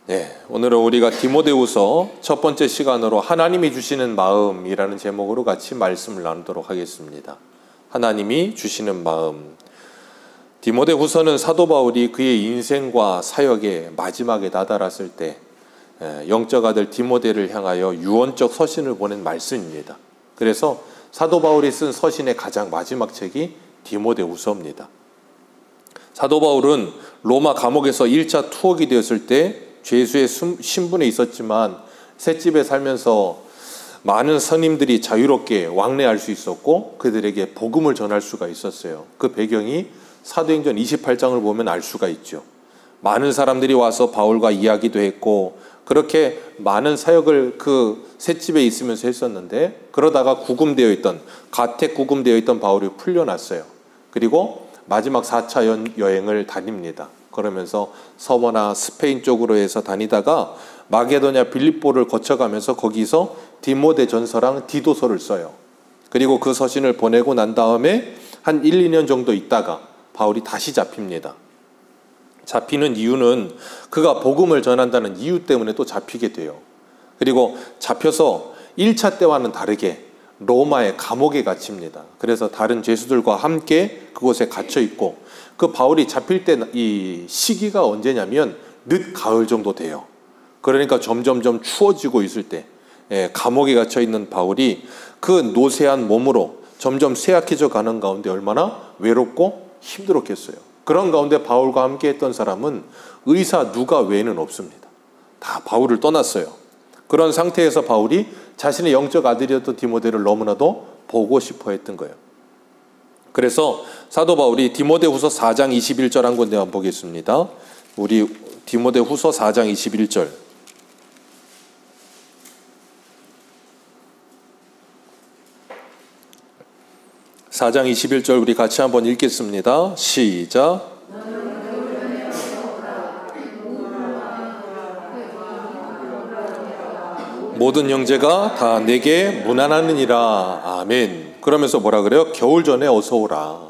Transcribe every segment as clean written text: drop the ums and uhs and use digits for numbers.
네, 오늘은 우리가 디모데후서 첫 번째 시간으로 하나님이 주시는 마음이라는 제목으로 같이 말씀을 나누도록 하겠습니다. 하나님이 주시는 마음. 디모데후서는 사도 바울이 그의 인생과 사역의 마지막에 다다랐을 때 영적 아들 디모데를 향하여 유언적 서신을 보낸 말씀입니다. 그래서 사도 바울이 쓴 서신의 가장 마지막 책이 디모데후서입니다. 사도 바울은 로마 감옥에서 1차 투옥이 되었을 때 죄수의 신분에 있었지만 셋집에 살면서 많은 선임들이 자유롭게 왕래할 수 있었고 그들에게 복음을 전할 수가 있었어요. 그 배경이 사도행전 28장을 보면 알 수가 있죠. 많은 사람들이 와서 바울과 이야기도 했고 그렇게 많은 사역을 그 셋집에 있으면서 했었는데 그러다가 가택 구금되어 있던 바울이 풀려났어요. 그리고 마지막 4차 여행을 다닙니다. 그러면서 서머나 스페인 쪽으로 해서 다니다가 마게도냐 빌립보를 거쳐가면서 거기서 디모데 전서랑 디도서를 써요. 그리고 그 서신을 보내고 난 다음에 한 1, 2년 정도 있다가 바울이 다시 잡힙니다. 잡히는 이유는 그가 복음을 전한다는 이유 때문에 또 잡히게 돼요. 그리고 잡혀서 1차 때와는 다르게 로마의 감옥에 갇힙니다. 그래서 다른 죄수들과 함께 그곳에 갇혀 있고 그 바울이 잡힐 때 이 시기가 언제냐면 늦 가을 정도 돼요. 그러니까 점점점 추워지고 있을 때 감옥에 갇혀 있는 바울이 그 노쇠한 몸으로 점점 쇠약해져 가는 가운데 얼마나 외롭고 힘들었겠어요. 그런 가운데 바울과 함께 했던 사람은 의사 누가 외에는 없습니다. 다 바울을 떠났어요. 그런 상태에서 바울이 자신의 영적 아들이었던 디모데를 너무나도 보고 싶어 했던 거예요. 그래서 사도 바울이 디모데후서 4장 21절 한 군데 한번 보겠습니다. 우리 디모데후서 4장 21절. (4장 21절) 우리 같이 한번 읽겠습니다. 시작. 모든 형제가 다 내게 문안하느니라. 아멘. 그러면서 뭐라 그래요? 겨울 전에 어서 오라.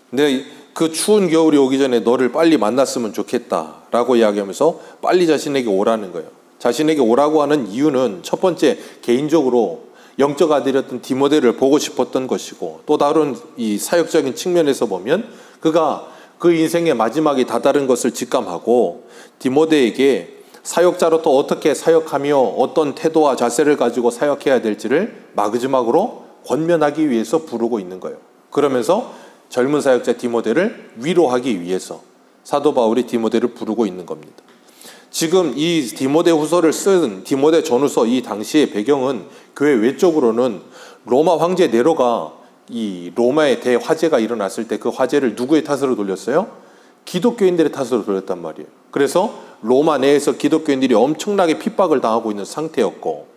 근데 그 추운 겨울이 오기 전에 너를 빨리 만났으면 좋겠다라고 이야기하면서 빨리 자신에게 오라는 거예요. 자신에게 오라고 하는 이유는 첫 번째 개인적으로 영적 아들이었던 디모데를 보고 싶었던 것이고 또 다른 이 사역적인 측면에서 보면 그가 그 인생의 마지막에 다다른 것을 직감하고 디모데에게 사역자로 또 어떻게 사역하며 어떤 태도와 자세를 가지고 사역해야 될지를 마지막으로 권면하기 위해서 부르고 있는 거예요. 그러면서 젊은 사역자 디모데를 위로하기 위해서 사도 바울이 디모데를 부르고 있는 겁니다. 지금 이 디모데후서를 쓴 디모데 전후서 이 당시의 배경은 교회 외적으로는 로마 황제 네로가 이 로마의 대화재가 일어났을 때 그 화재를 누구의 탓으로 돌렸어요? 기독교인들의 탓으로 돌렸단 말이에요. 그래서 로마 내에서 기독교인들이 엄청나게 핍박을 당하고 있는 상태였고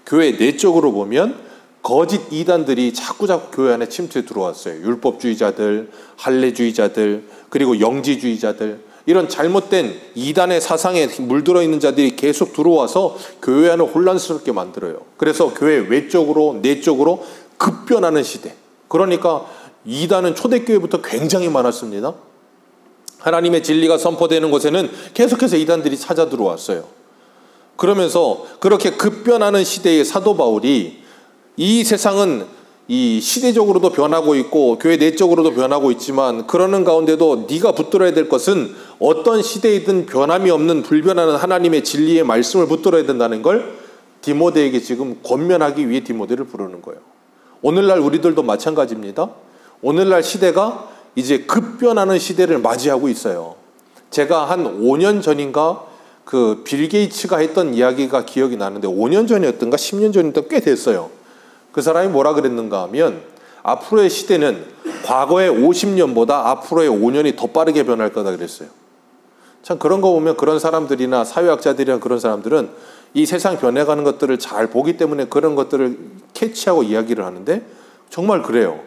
교회 내적으로 보면 거짓 이단들이 자꾸 교회 안에 침투해 들어왔어요. 율법주의자들, 할례주의자들, 그리고 영지주의자들 이런 잘못된 이단의 사상에 물들어 있는 자들이 계속 들어와서 교회 안을 혼란스럽게 만들어요. 그래서 교회 외적으로 내적으로 급변하는 시대. 그러니까 이단은 초대교회부터 굉장히 많았습니다. 하나님의 진리가 선포되는 곳에는 계속해서 이단들이 찾아 들어왔어요. 그러면서 그렇게 급변하는 시대의 사도 바울이 이 세상은 이 시대적으로도 변하고 있고 교회 내적으로도 변하고 있지만 그러는 가운데도 네가 붙들어야 될 것은 어떤 시대이든 변함이 없는 불변하는 하나님의 진리의 말씀을 붙들어야 된다는 걸 디모데에게 지금 권면하기 위해 디모데를 부르는 거예요. 오늘날 우리들도 마찬가지입니다. 오늘날 시대가 이제 급변하는 시대를 맞이하고 있어요. 제가 한 5년 전인가 그 빌 게이츠가 했던 이야기가 기억이 나는데 5년 전이었던가 10년 전이었던가 꽤 됐어요. 그 사람이 뭐라 그랬는가 하면 앞으로의 시대는 과거의 50년보다 앞으로의 5년이 더 빠르게 변할 거다 그랬어요. 참 그런 거 보면 그런 사람들이나 사회학자들이나 그런 사람들은 이 세상 변해가는 것들을 잘 보기 때문에 그런 것들을 캐치하고 이야기를 하는데 정말 그래요.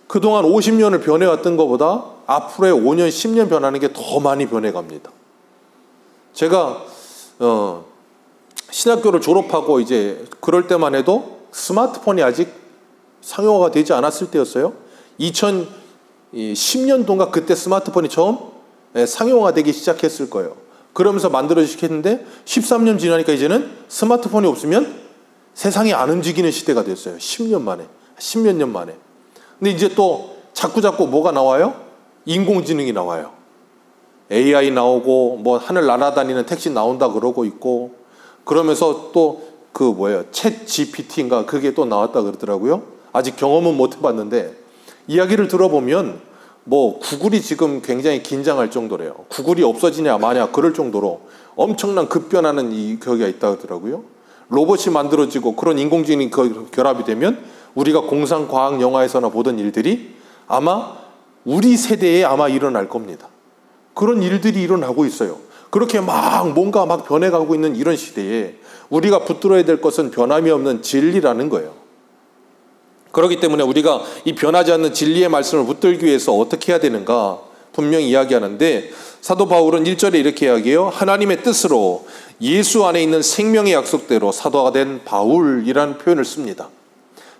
그동안 50년을 변해왔던 것보다 앞으로의 5년, 10년 변하는 게 더 많이 변해갑니다. 제가 신학교를 졸업하고 이제 그럴 때만 해도 스마트폰이 아직 상용화가 되지 않았을 때였어요. 2010년도인가 그때 스마트폰이 처음 상용화되기 시작했을 거예요. 그러면서 만들어지겠는데 13년 지나니까 이제는 스마트폰이 없으면 세상이 안 움직이는 시대가 됐어요. 10년 만에, 10몇 년 만에. 근데 이제 또 자꾸 뭐가 나와요? 인공지능이 나와요. AI 나오고 뭐 하늘 날아다니는 택시 나온다 그러고 있고, 그러면서 또 챗 GPT인가 그게 또 나왔다 그러더라고요. 아직 경험은 못 해봤는데 이야기를 들어보면 뭐 구글이 지금 굉장히 긴장할 정도래요. 구글이 없어지냐 마냐 그럴 정도로 엄청난 급변하는 이 격이 있다 그러더라고요. 로봇이 만들어지고 그런 인공지능이 결합이 되면 우리가 공상과학 영화에서나 보던 일들이 아마 우리 세대에 아마 일어날 겁니다. 그런 일들이 일어나고 있어요. 그렇게 뭔가 변해가고 있는 이런 시대에 우리가 붙들어야 될 것은 변함이 없는 진리라는 거예요. 그렇기 때문에 우리가 이 변하지 않는 진리의 말씀을 붙들기 위해서 어떻게 해야 되는가 분명히 이야기하는데, 사도 바울은 1절에 이렇게 이야기해요. 하나님의 뜻으로 예수 안에 있는 생명의 약속대로 사도가 된 바울이라는 표현을 씁니다.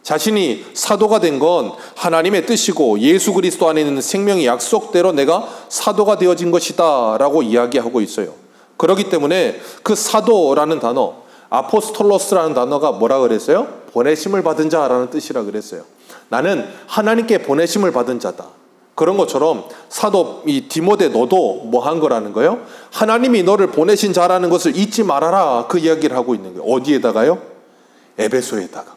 자신이 사도가 된 건 하나님의 뜻이고 예수 그리스도 안에 있는 생명의 약속대로 내가 사도가 되어진 것이다 라고 이야기하고 있어요. 그렇기 때문에 그 사도라는 단어, 아포스톨로스라는 단어가 뭐라 그랬어요? 보내심을 받은 자라는 뜻이라 그랬어요. 나는 하나님께 보내심을 받은 자다. 그런 것처럼 사도 이 디모데 너도 뭐 한 거라는 거예요? 하나님이 너를 보내신 자라는 것을 잊지 말아라, 그 이야기를 하고 있는 거예요. 어디에다가요? 에베소에다가.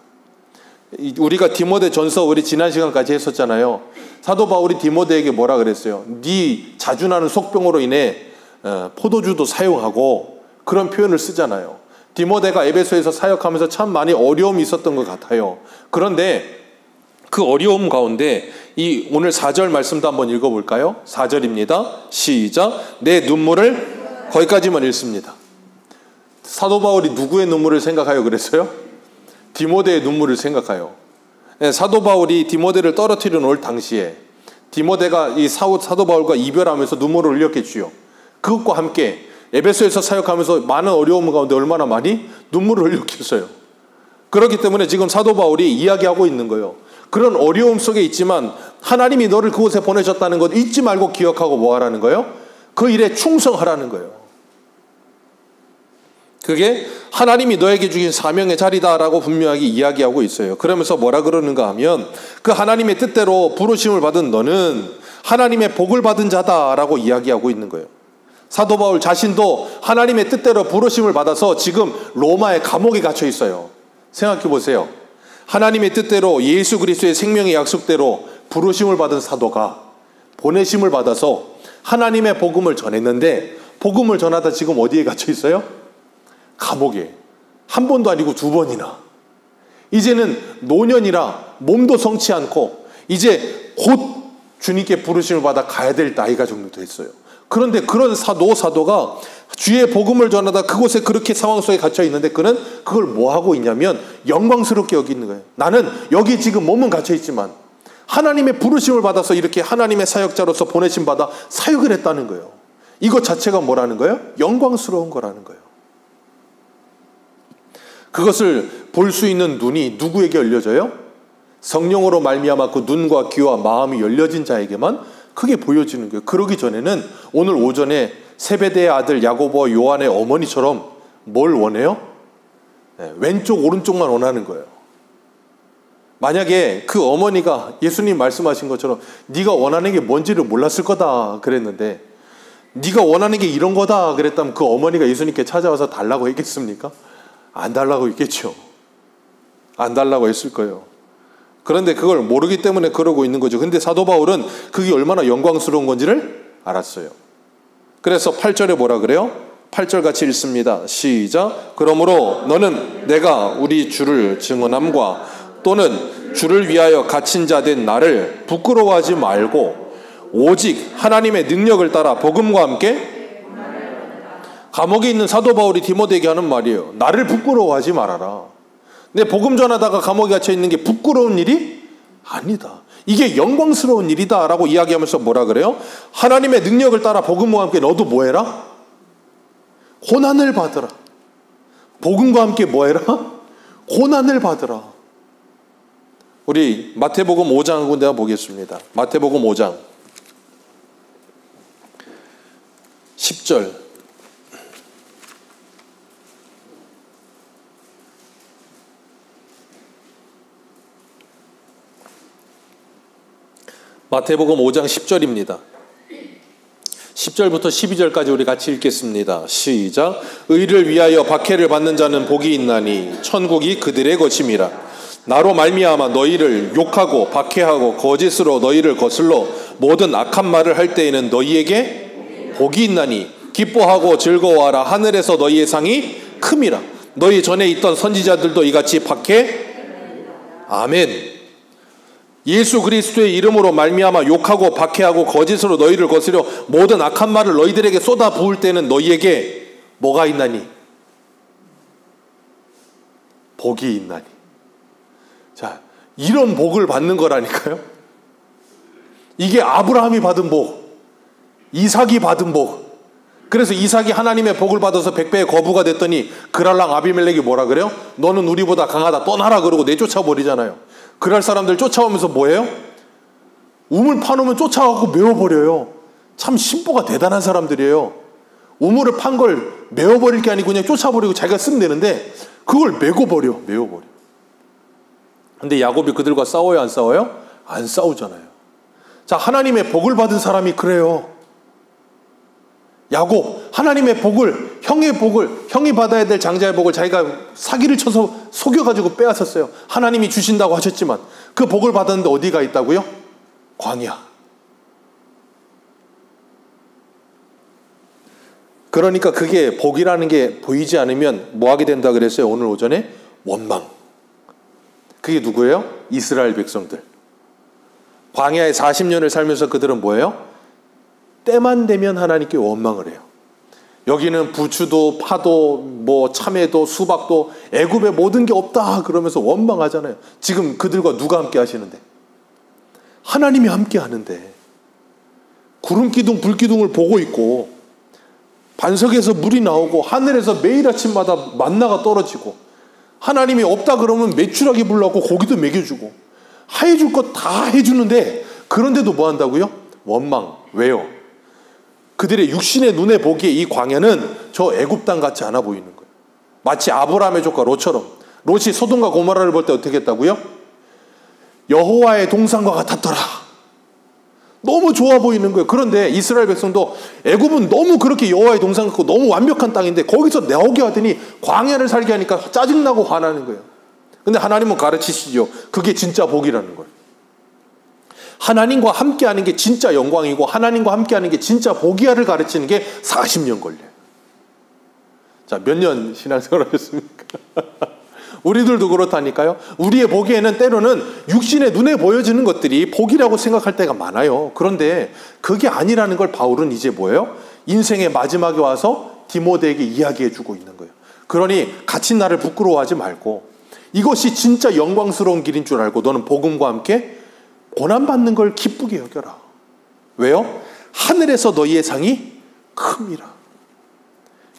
우리가 디모데 전서 우리 지난 시간까지 했었잖아요. 사도 바울이 디모데에게 뭐라 그랬어요? 네 자주 나는 속병으로 인해 포도주도 사용하고 그런 표현을 쓰잖아요. 디모데가 에베소에서 사역하면서 참 많이 어려움이 있었던 것 같아요. 그런데 그 어려움 가운데 이 오늘 4절 말씀도 한번 읽어볼까요? 4절입니다. 시작. 내 눈물을, 거기까지만 읽습니다. 사도 바울이 누구의 눈물을 생각하여 그랬어요? 디모데의 눈물을 생각해요. 사도 바울이 디모데를 떨어뜨려 놓을 당시에 디모데가 이 사도 바울과 이별하면서 눈물을 흘렸겠지요. 그것과 함께 에베소에서 사역하면서 많은 어려움 가운데 얼마나 많이 눈물을 흘렸겠어요. 그렇기 때문에 지금 사도 바울이 이야기하고 있는 거예요. 그런 어려움 속에 있지만 하나님이 너를 그곳에 보내셨다는 것 잊지 말고 기억하고 뭐 하라는 거예요? 그 일에 충성하라는 거예요. 그게 하나님이 너에게 주신 사명의 자리다라고 분명하게 이야기하고 있어요. 그러면서 뭐라 그러는가 하면 그 하나님의 뜻대로 부르심을 받은 너는 하나님의 복을 받은 자다라고 이야기하고 있는 거예요. 사도 바울 자신도 하나님의 뜻대로 부르심을 받아서 지금 로마의 감옥에 갇혀 있어요. 생각해 보세요. 하나님의 뜻대로 예수 그리스도의 생명의 약속대로 부르심을 받은 사도가 보내심을 받아서 하나님의 복음을 전했는데, 복음을 전하다 지금 어디에 갇혀 있어요? 감옥에. 한 번도 아니고 2번이나. 이제는 노년이라 몸도 성치 않고 이제 곧 주님께 부르심을 받아 가야 될 나이가 정도 됐어요. 그런데 그런 사도가 주의 복음을 전하다 그곳에 그렇게 상황 속에 갇혀 있는데 그는 그걸 뭐 하고 있냐면 영광스럽게 여기는 거예요. 나는 여기 지금 몸은 갇혀 있지만 하나님의 부르심을 받아서 이렇게 하나님의 사역자로서 보내심 받아 사역을 했다는 거예요. 이것 자체가 뭐라는 거예요? 영광스러운 거라는 거예요. 그것을 볼 수 있는 눈이 누구에게 열려져요? 성령으로 말미암아 그 눈과 귀와 마음이 열려진 자에게만 크게 보여지는 거예요. 그러기 전에는 오늘 오전에 세베대의 아들 야고보와 요한의 어머니처럼 뭘 원해요? 왼쪽 오른쪽만 원하는 거예요. 만약에 그 어머니가 예수님 말씀하신 것처럼 네가 원하는 게 뭔지를 몰랐을 거다 그랬는데, 네가 원하는 게 이런 거다 그랬다면 그 어머니가 예수님께 찾아와서 달라고 했겠습니까? 안 달라고 했겠죠. 안 달라고 했을 거예요. 그런데 그걸 모르기 때문에 그러고 있는 거죠. 근데 사도 바울은 그게 얼마나 영광스러운 건지를 알았어요. 그래서 8절에 뭐라 그래요? 8절 같이 읽습니다. 시작. 그러므로 너는 내가 우리 주를 증언함과 또는 주를 위하여 갇힌 자 된 나를 부끄러워하지 말고 오직 하나님의 능력을 따라 복음과 함께, 감옥에 있는 사도 바울이 디모데에게 하는 말이에요. 나를 부끄러워하지 말아라. 내 복음 전하다가 감옥에 갇혀 있는 게 부끄러운 일이 아니다. 이게 영광스러운 일이다 라고 이야기하면서 뭐라 그래요? 하나님의 능력을 따라 복음과 함께 너도 뭐 해라? 고난을 받으라. 복음과 함께 뭐 해라? 고난을 받으라. 우리 마태복음 5장 내가 보겠습니다. 마태복음 5장 10절. 마태복음 5장 10절입니다. 10절부터 12절까지 우리 같이 읽겠습니다. 시작. 의를 위하여 박해를 받는 자는 복이 있나니 천국이 그들의 것임이라. 나로 말미암아 너희를 욕하고 박해하고 거짓으로 너희를 거슬러 모든 악한 말을 할 때에는 너희에게 복이 있나니 기뻐하고 즐거워하라. 하늘에서 너희의 상이 큼이라. 너희 전에 있던 선지자들도 이같이 박해. 아멘. 예수 그리스도의 이름으로 말미암아 욕하고 박해하고 거짓으로 너희를 거스려 모든 악한 말을 너희들에게 쏟아 부을 때는 너희에게 뭐가 있나니? 복이 있나니. 자, 이런 복을 받는 거라니까요. 이게 아브라함이 받은 복, 이삭이 받은 복. 그래서 이삭이 하나님의 복을 받아서 100배의 거부가 됐더니 그랄랑 아비멜렉이 뭐라 그래요? 너는 우리보다 강하다, 떠나라 그러고 내쫓아 버리잖아요. 그럴 사람들 쫓아오면서 뭐예요? 우물 파놓으면 쫓아가고 메워버려요. 참 신보가 대단한 사람들이에요. 우물을 판 걸 메워버릴 게 아니고 그냥 쫓아버리고 자기가 쓰면 되는데 그걸 메워버려. 근데 야곱이 그들과 싸워요, 안 싸워요? 안 싸우잖아요. 자, 하나님의 복을 받은 사람이 그래요. 야곱, 하나님의 복을, 형의 복을, 형이 받아야 될 장자의 복을 자기가 사기를 쳐서 속여가지고 빼앗았어요. 하나님이 주신다고 하셨지만 그 복을 받았는데 어디가 있다고요? 광야. 그러니까 그게 복이라는 게 보이지 않으면 뭐 하게 된다 그랬어요? 오늘 오전에 원망. 그게 누구예요? 이스라엘 백성들. 광야에 40년을 살면서 그들은 뭐예요? 때만 되면 하나님께 원망을 해요. 여기는 부추도 파도 뭐 참외도 수박도 애굽에 모든 게 없다 그러면서 원망하잖아요. 지금 그들과 누가 함께 하시는데? 하나님이 함께 하는데 구름기둥 불기둥을 보고 있고 반석에서 물이 나오고 하늘에서 매일 아침마다 만나가 떨어지고 하나님이 없다 그러면 메추라기 불러갖고 고기도 먹여주고 해줄 것 다 해주는데 그런데도 뭐 한다고요? 원망. 왜요? 그들의 육신의 눈에 보기에 이 광야는 저 애굽 땅 같지 않아 보이는 거예요. 마치 아브라함의 조카 롯처럼. 롯이 소돔과 고모라를 볼 때 어떻게 했다고요? 여호와의 동산과 같았더라. 너무 좋아 보이는 거예요. 그런데 이스라엘 백성도 애굽은 너무 그렇게 여호와의 동산 같고 너무 완벽한 땅인데 거기서 나오게 하더니 광야를 살게 하니까 짜증나고 화나는 거예요. 근데 하나님은 가르치시죠. 그게 진짜 복이라는 거예요. 하나님과 함께하는 게 진짜 영광이고 하나님과 함께하는 게 진짜 복이야를 가르치는 게 40년 걸려요. 자, 몇 년 신앙생활 하셨습니까? 우리들도 그렇다니까요. 우리의 보기에는 때로는 육신의 눈에 보여지는 것들이 복이라고 생각할 때가 많아요. 그런데 그게 아니라는 걸 바울은 이제 뭐예요? 인생의 마지막에 와서 디모데에게 이야기해주고 있는 거예요. 그러니 갇힌 나를 부끄러워하지 말고 이것이 진짜 영광스러운 길인 줄 알고 너는 복음과 함께 고난받는 걸 기쁘게 여겨라. 왜요? 하늘에서 너희의 상이 큼이라.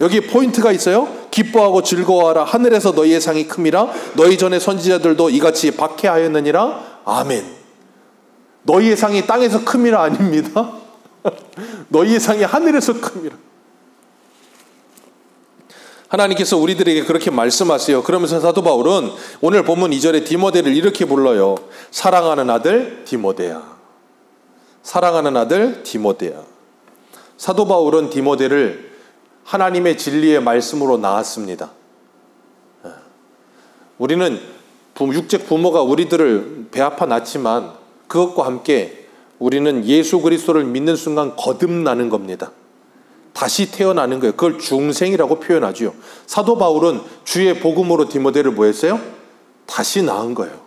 여기 포인트가 있어요. 기뻐하고 즐거워하라. 하늘에서 너희의 상이 큼이라. 너희 전에 선지자들도 이같이 박해하였느니라. 아멘. 너희의 상이 땅에서 큼이라 아닙니다. 너희의 상이 하늘에서 큼이라. 하나님께서 우리들에게 그렇게 말씀하세요. 그러면서 사도 바울은 오늘 본문 2절에 디모데를 이렇게 불러요. 사랑하는 아들 디모데야. 사랑하는 아들 디모데야. 사도 바울은 디모데를 하나님의 진리의 말씀으로 낳았습니다. 우리는 육적 부모가 우리들을 배 아파 낳지만 그것과 함께 우리는 예수 그리스도를 믿는 순간 거듭나는 겁니다. 다시 태어나는 거예요. 그걸 중생이라고 표현하죠. 사도 바울은 주의 복음으로 디모데를 뭐 했어요? 다시 낳은 거예요.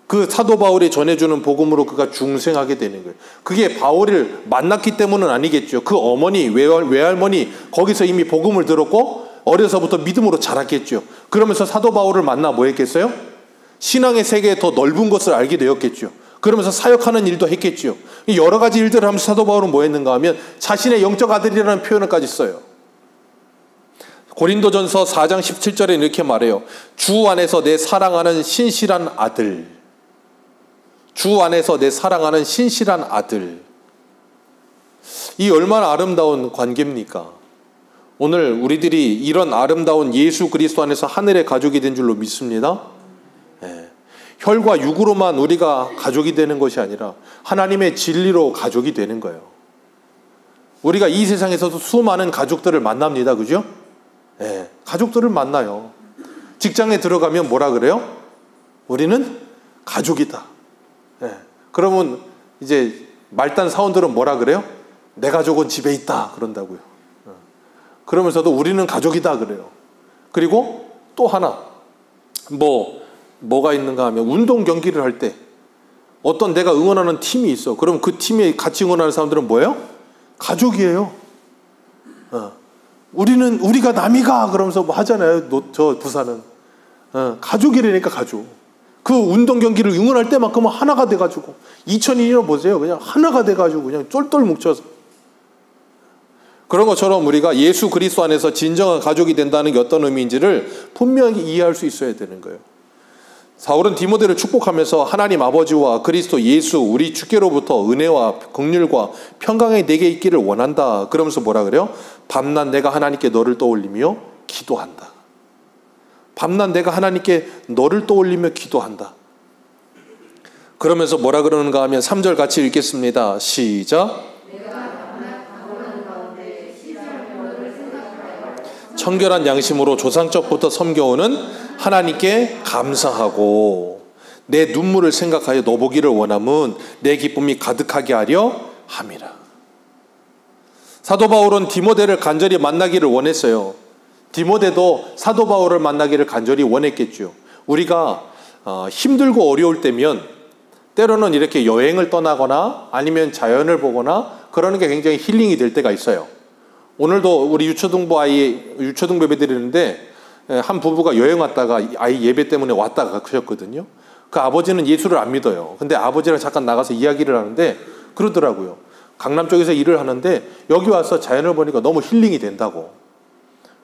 그 사도 바울이 전해주는 복음으로 그가 중생하게 되는 거예요. 그게 바울을 만났기 때문은 아니겠죠. 그 어머니, 외할머니 거기서 이미 복음을 들었고 어려서부터 믿음으로 자랐겠죠. 그러면서 사도 바울을 만나 뭐 했겠어요? 신앙의 세계에 더 넓은 것을 알게 되었겠죠. 그러면서 사역하는 일도 했겠죠. 여러 가지 일들을 하면서 사도 바울은 뭐 했는가 하면 자신의 영적 아들이라는 표현을까지 써요. 고린도전서 4장 17절에 이렇게 말해요. 주 안에서 내 사랑하는 신실한 아들. 주 안에서 내 사랑하는 신실한 아들. 이 얼마나 아름다운 관계입니까? 오늘 우리들이 이런 아름다운 예수 그리스도 안에서 하늘의 가족이 된 줄로 믿습니다. 혈과 육으로만 우리가 가족이 되는 것이 아니라 하나님의 진리로 가족이 되는 거예요. 우리가 이 세상에서도 수많은 가족들을 만납니다. 그죠? 예, 가족들을 만나요. 직장에 들어가면 뭐라 그래요? 우리는 가족이다. 예, 그러면 이제 말단 사원들은 뭐라 그래요? 내 가족은 집에 있다 그런다고요. 그러면서도 우리는 가족이다 그래요. 그리고 또 하나 뭐가 있는가 하면 운동 경기를 할 때 어떤 내가 응원하는 팀이 있어. 그럼 그 팀에 같이 응원하는 사람들은 뭐예요? 가족이에요. 우리가 남이가 그러면서 뭐 하잖아요. 저 부산은 가족이라니까 가족. 그 운동 경기를 응원할 때만큼은 하나가 돼가지고 2002년 보세요. 그냥 하나가 돼가지고 그냥 쫄쫄 뭉쳐서 그런 것처럼 우리가 예수 그리스도 안에서 진정한 가족이 된다는 게 어떤 의미인지를 분명히 이해할 수 있어야 되는 거예요. 사울은 디모데를 축복하면서 하나님 아버지와 그리스도 예수 우리 주께로부터 은혜와 긍휼과 평강이 내게 있기를 원한다. 그러면서 뭐라 그래요? 밤낮 내가 하나님께 너를 떠올리며 기도한다. 밤낮 내가 하나님께 너를 떠올리며 기도한다. 그러면서 뭐라 그러는가 하면 3절 같이 읽겠습니다. 시작. 청결한 양심으로 조상적부터 섬겨오는 하나님께 감사하고 내 눈물을 생각하여 너 보기를 원함은 내 기쁨이 가득하게 하려 함이라. 사도 바울은 디모데를 간절히 만나기를 원했어요. 디모데도 사도 바울을 만나기를 간절히 원했겠죠. 우리가 힘들고 어려울 때면 때로는 이렇게 여행을 떠나거나 아니면 자연을 보거나 그러는 게 굉장히 힐링이 될 때가 있어요. 오늘도 우리 유초등부 예배 드리는데 한 부부가 여행 왔다가 아이 예배 때문에 왔다가 가셨거든요. 그 아버지는 예수를 안 믿어요. 근데 아버지랑 잠깐 나가서 이야기를 하는데 그러더라고요. 강남 쪽에서 일을 하는데 여기 와서 자연을 보니까 너무 힐링이 된다고.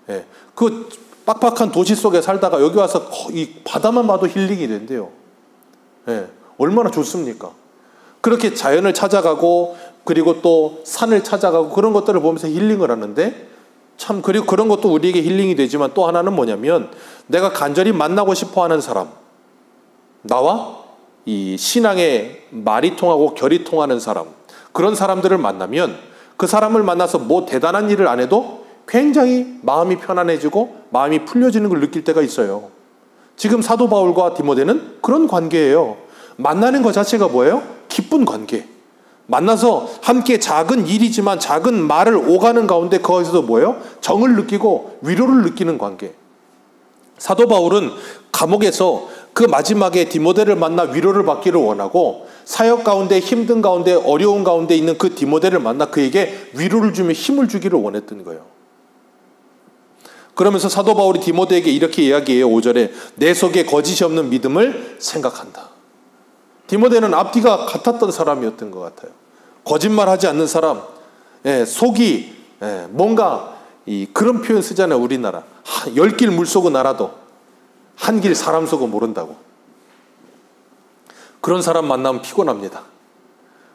예, 그 빡빡한 도시 속에 살다가 여기 와서 이 바다만 봐도 힐링이 된대요. 예, 얼마나 좋습니까? 그렇게 자연을 찾아가고 그리고 또 산을 찾아가고 그런 것들을 보면서 힐링을 하는데 참 그리고 그런 것도 우리에게 힐링이 되지만 또 하나는 뭐냐면 내가 간절히 만나고 싶어하는 사람, 나와 이 신앙의 말이 통하고 결이 통하는 사람, 그런 사람들을 만나면 그 사람을 만나서 뭐 대단한 일을 안 해도 굉장히 마음이 편안해지고 마음이 풀려지는 걸 느낄 때가 있어요. 지금 사도 바울과 디모데는 그런 관계예요. 만나는 것 자체가 뭐예요? 기쁜 관계. 만나서 함께 작은 일이지만 작은 말을 오가는 가운데 거기서도 뭐예요? 정을 느끼고 위로를 느끼는 관계. 사도 바울은 감옥에서 그 마지막에 디모데를 만나 위로를 받기를 원하고 사역 가운데 힘든 가운데 어려운 가운데 있는 그 디모데를 만나 그에게 위로를 주며 힘을 주기를 원했던 거예요. 그러면서 사도 바울이 디모데에게 이렇게 이야기해요. 5절에 내 속에 거짓이 없는 믿음을 생각한다. 디모데는 앞뒤가 같았던 사람이었던 것 같아요. 거짓말하지 않는 사람, 속이 뭔가 그런 표현 쓰잖아요. 우리나라 10길 물 속은 알아도 한 길 사람 속은 모른다고. 그런 사람 만나면 피곤합니다.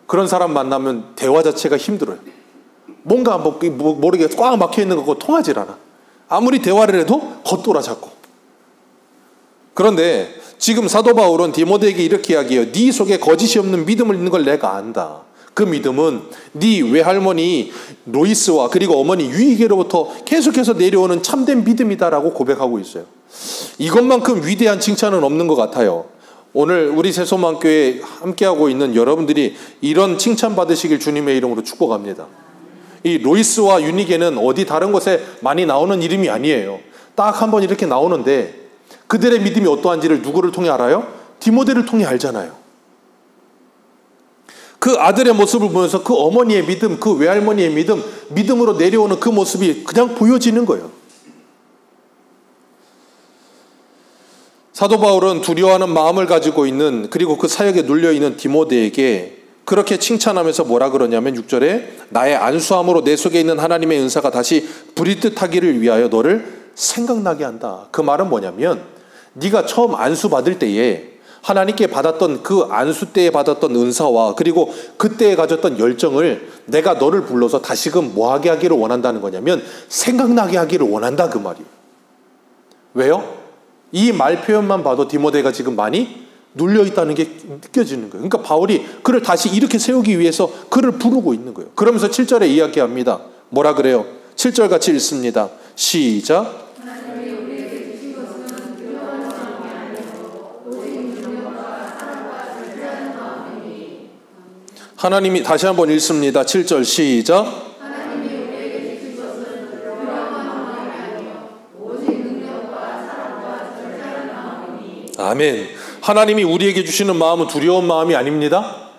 그런 사람 만나면 대화 자체가 힘들어요. 뭔가 모르게 꽉 막혀있는 거고 통하질 않아. 아무리 대화를 해도 겉돌아 자꾸. 그런데 지금 사도 바울은 디모데에게 이렇게 이야기해요. 네 속에 거짓이 없는 믿음을 있는 걸 내가 안다. 그 믿음은 네 외할머니 로이스와 그리고 어머니 유이게로부터 계속해서 내려오는 참된 믿음이다라고 고백하고 있어요. 이것만큼 위대한 칭찬은 없는 것 같아요. 오늘 우리 새소망교회 함께하고 있는 여러분들이 이런 칭찬 받으시길 주님의 이름으로 축복합니다. 이 로이스와 유니게는 어디 다른 곳에 많이 나오는 이름이 아니에요. 딱 한 번 이렇게 나오는데 그들의 믿음이 어떠한지를 누구를 통해 알아요? 디모데를 통해 알잖아요. 그 아들의 모습을 보면서 그 어머니의 믿음, 그 외할머니의 믿음으로 내려오는 그 모습이 그냥 보여지는 거예요. 사도 바울은 두려워하는 마음을 가지고 있는 그리고 그 사역에 눌려있는 디모데에게 그렇게 칭찬하면서 뭐라 그러냐면 6절에 나의 안수함으로 내 속에 있는 하나님의 은사가 다시 부리듯 하기를 위하여 너를 생각나게 한다. 그 말은 뭐냐면 네가 처음 안수 받을 때에 하나님께 받았던 그 안수 때에 받았던 은사와 그리고 그때에 가졌던 열정을 내가 너를 불러서 다시금 뭐하게 하기를 원한다는 거냐면 생각나게 하기를 원한다 그 말이에요. 왜요? 이 말 표현만 봐도 디모데가 지금 많이 눌려 있다는 게 느껴지는 거예요. 그러니까 바울이 그를 다시 이렇게 세우기 위해서 그를 부르고 있는 거예요. 그러면서 7절에 이야기합니다. 뭐라 그래요? 7절 같이 읽습니다. 시작. 하나님이 다시 한번 읽습니다. 7절 시작. 아멘. 하나님이 우리에게 주시는 마음은 두려운 마음이 아닙니다.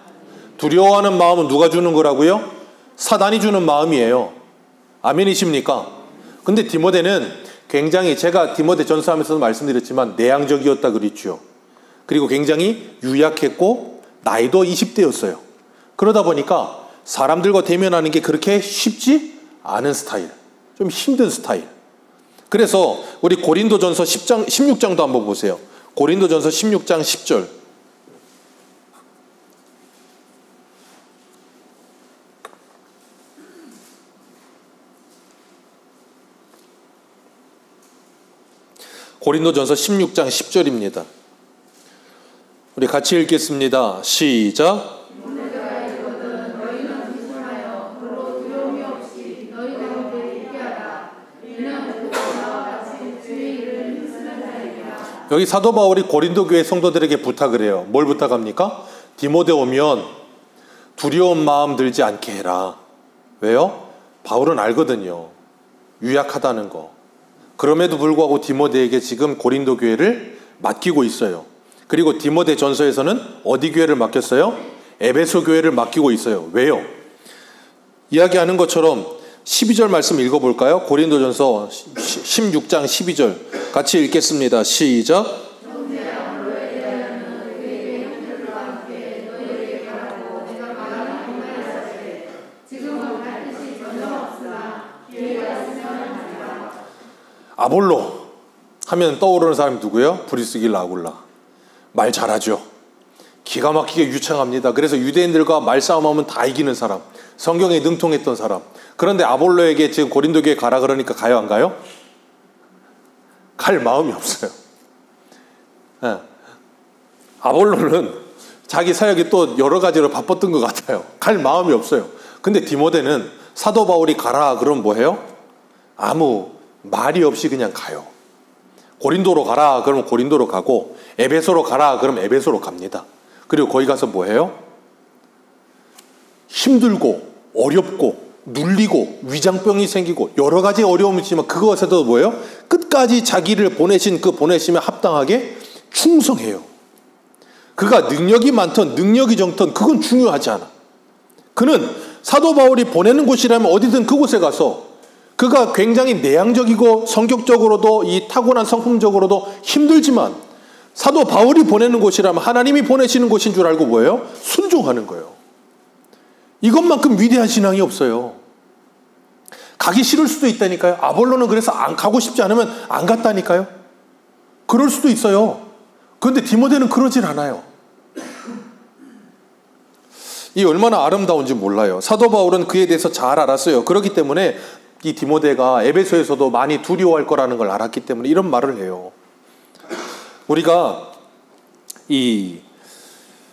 두려워하는 마음은 누가 주는 거라고요? 사단이 주는 마음이에요. 아멘이십니까? 근데 디모데는 굉장히, 제가 디모데 전서하면서도 말씀드렸지만 내향적이었다 그랬죠. 그리고 굉장히 유약했고 나이도 20대였어요. 그러다 보니까 사람들과 대면하는 게 그렇게 쉽지 않은 스타일, 좀 힘든 스타일. 그래서 우리 고린도전서 16장도 한번 보세요. 고린도전서 16장 10절. 고린도전서 16장 10절입니다. 우리 같이 읽겠습니다. 시작. 여기 사도 바울이 고린도 교회 성도들에게 부탁을 해요. 뭘 부탁합니까? 디모데 오면 두려운 마음 들지 않게 해라. 왜요? 바울은 알거든요. 유약하다는 거. 그럼에도 불구하고 디모데에게 지금 고린도 교회를 맡기고 있어요. 그리고 디모데 전서에서는 어디 교회를 맡겼어요? 에베소 교회를 맡기고 있어요. 왜요? 이야기하는 것처럼 12절 말씀 읽어볼까요? 고린도전서 16장 12절 같이 읽겠습니다. 시작. 아볼로 하면 떠오르는 사람이 누구예요? 브리스길라 아굴라. 말 잘하죠. 기가 막히게 유창합니다. 그래서 유대인들과 말싸움하면 다 이기는 사람, 성경에 능통했던 사람. 그런데 아볼로에게 지금 고린도 교회 가라 그러니까 가요, 안 가요? 갈 마음이 없어요. 네. 아볼로는 자기 사역이 또 여러 가지로 바빴던 것 같아요. 갈 마음이 없어요. 근데 디모데는 사도 바울이 가라 그러면 뭐 해요? 아무 말이 없이 그냥 가요. 고린도로 가라 그러면 고린도로 가고, 에베소로 가라 그러면 에베소로 갑니다. 그리고 거기 가서 뭐 해요? 힘들고 어렵고 눌리고 위장병이 생기고 여러 가지 어려움이 있지만 그것에도 뭐예요? 끝까지 자기를 보내신 그 보내심에 합당하게 충성해요. 그가 능력이 많던 능력이 적던 그건 중요하지 않아. 그는 사도 바울이 보내는 곳이라면 어디든 그곳에 가서 그가 굉장히 내향적이고 성격적으로도 이 타고난 성품적으로도 힘들지만 사도 바울이 보내는 곳이라면 하나님이 보내시는 곳인 줄 알고 뭐예요? 순종하는 거예요. 이것만큼 위대한 신앙이 없어요. 가기 싫을 수도 있다니까요. 아볼로는 그래서 안 가고 싶지 않으면 안 갔다니까요. 그럴 수도 있어요. 그런데 디모데는 그러질 않아요. 이 얼마나 아름다운지 몰라요. 사도 바울은 그에 대해서 잘 알았어요. 그렇기 때문에 이 디모데가 에베소에서도 많이 두려워할 거라는 걸 알았기 때문에 이런 말을 해요. 우리가 이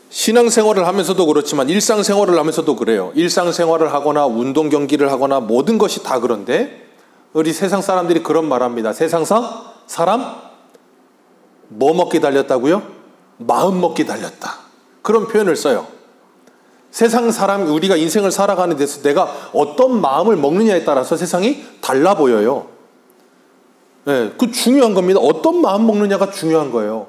신앙생활을 하면서도 그렇지만 일상생활을 하면서도 그래요. 일상생활을 하거나 운동 경기를 하거나 모든 것이 다 그런데 우리 세상 사람들이 그런 말합니다. 세상 사람 뭐 먹기 달렸다고요? 마음 먹기 달렸다. 그런 표현을 써요. 세상 사람, 우리가 인생을 살아가는 데서 내가 어떤 마음을 먹느냐에 따라서 세상이 달라 보여요. 네, 그 중요한 겁니다. 어떤 마음 먹느냐가 중요한 거예요.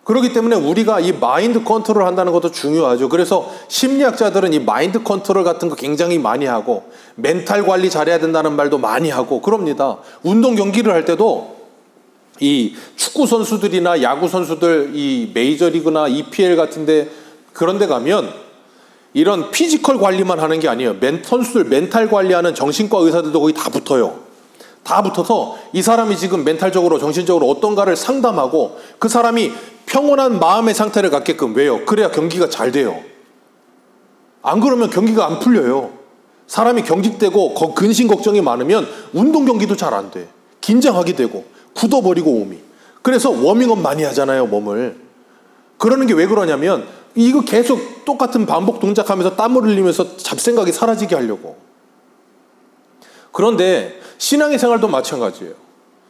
그렇기 때문에 우리가 이 마인드 컨트롤 한다는 것도 중요하죠. 그래서 심리학자들은 이 마인드 컨트롤 같은 거 굉장히 많이 하고 멘탈 관리 잘해야 된다는 말도 많이 하고 그럽니다. 운동 경기를 할 때도 이 축구 선수들이나 야구 선수들 이 메이저리그나 EPL 같은데 그런 데 가면 이런 피지컬 관리만 하는 게 아니에요. 선수들 멘탈 관리하는 정신과 의사들도 거기 다 붙어요. 다 붙어서 이 사람이 지금 멘탈적으로 정신적으로 어떤가를 상담하고 그 사람이 평온한 마음의 상태를 갖게끔. 왜요? 그래야 경기가 잘 돼요. 안 그러면 경기가 안 풀려요. 사람이 경직되고 근심 걱정이 많으면 운동 경기도 잘 안 돼. 긴장하게 되고 굳어버리고 몸이. 그래서 워밍업 많이 하잖아요, 몸을. 그러는 게 왜 그러냐면 이거 계속 똑같은 반복 동작하면서 땀을 흘리면서 잡생각이 사라지게 하려고. 그런데 신앙의 생활도 마찬가지예요.